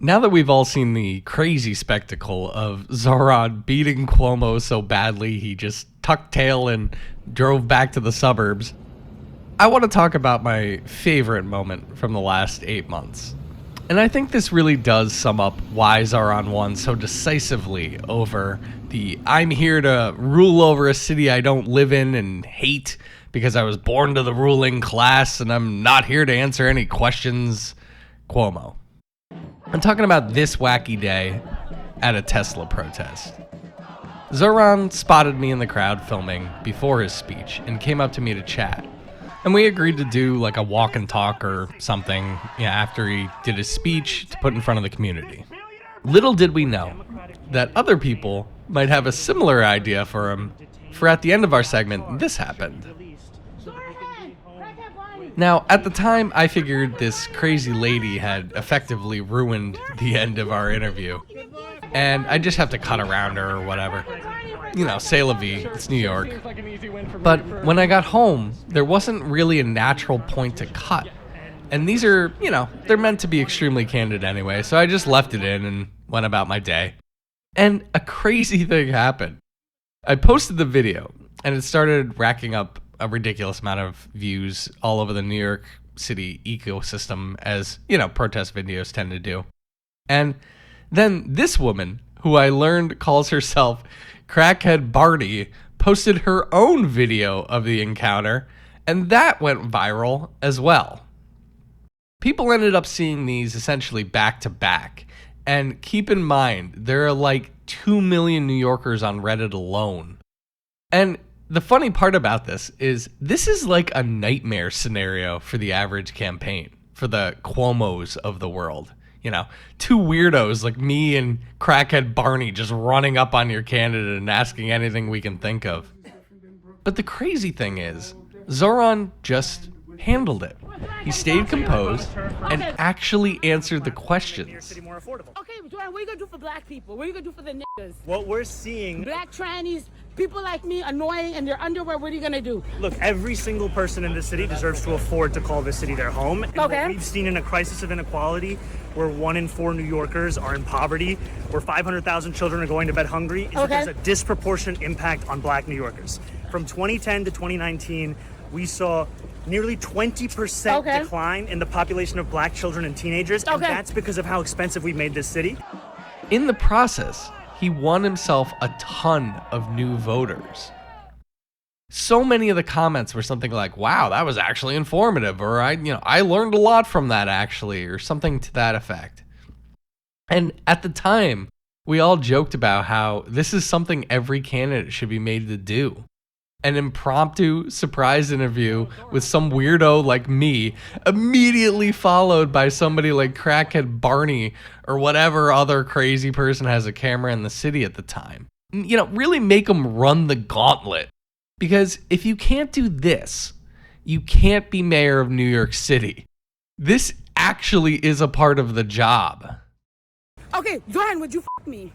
Now that we've all seen the crazy spectacle of Zohran beating Cuomo so badly he just tucked tail and drove back to the suburbs, I want to talk about my favorite moment from the last 8 months. And I think this really does sum up why Zohran won so decisively over the "I'm here to rule over a city I don't live in and hate because I was born to the ruling class and I'm not here to answer any questions" Cuomo. I'm talking about this wacky day at a Tesla protest. Zohran spotted me in the crowd filming before his speech and came up to me to chat. And we agreed to do like a walk and talk or something after he did his speech to put in front of the community. Little did we know that other people might have a similar idea for him, for at the end of our segment, this happened. Now, at the time, I figured this crazy lady had effectively ruined the end of our interview, and I just have to cut around her or whatever. You know, c'est la vie, it's New York. But when I got home, there wasn't really a natural point to cut. And these are, they're meant to be extremely candid anyway, so I just left it in and went about my day. And a crazy thing happened. I posted the video, and it started racking up a ridiculous amount of views all over the New York City ecosystem, as, protest videos tend to do. And then this woman, who I learned calls herself Crackhead Barney, posted her own video of the encounter, and that went viral as well. People ended up seeing these essentially back to back, and keep in mind, there are like 2 million New Yorkers on Reddit alone. And the funny part about this is like a nightmare scenario for the average campaign, for the Cuomos of the world. Two weirdos like me and Crackhead Barney just running up on your candidate and asking anything we can think of. But the crazy thing is, Zohran just handled it. He stayed composed and actually answered the questions. Okay, Zohran, what are you gonna do for black people? What are you gonna do for the niggas? What we're seeing... Black trannies, people like me, annoying, and their underwear, what are you gonna do? Look, every single person in this city deserves to afford to call this city their home. And Okay. what we've seen in a crisis of inequality, where 1 in 4 New Yorkers are in poverty, where 500,000 children are going to bed hungry, is that there's a disproportionate impact on black New Yorkers. From 2010 to 2019, we saw nearly 20% decline in the population of black children and teenagers, and that's because of how expensive we made this city. In the process, he won himself a ton of new voters. So many of the comments were something like, "Wow, that was actually informative," or I learned a lot from that actually, or something to that effect. And at the time, we all joked about how this is something every candidate should be made to do. An impromptu surprise interview with some weirdo like me, immediately followed by somebody like Crackhead Barney or whatever other crazy person has a camera in the city at the time. Really make them run the gauntlet. Because if you can't do this, you can't be mayor of New York City. This actually is a part of the job. Okay, Zohran, would you f*** me?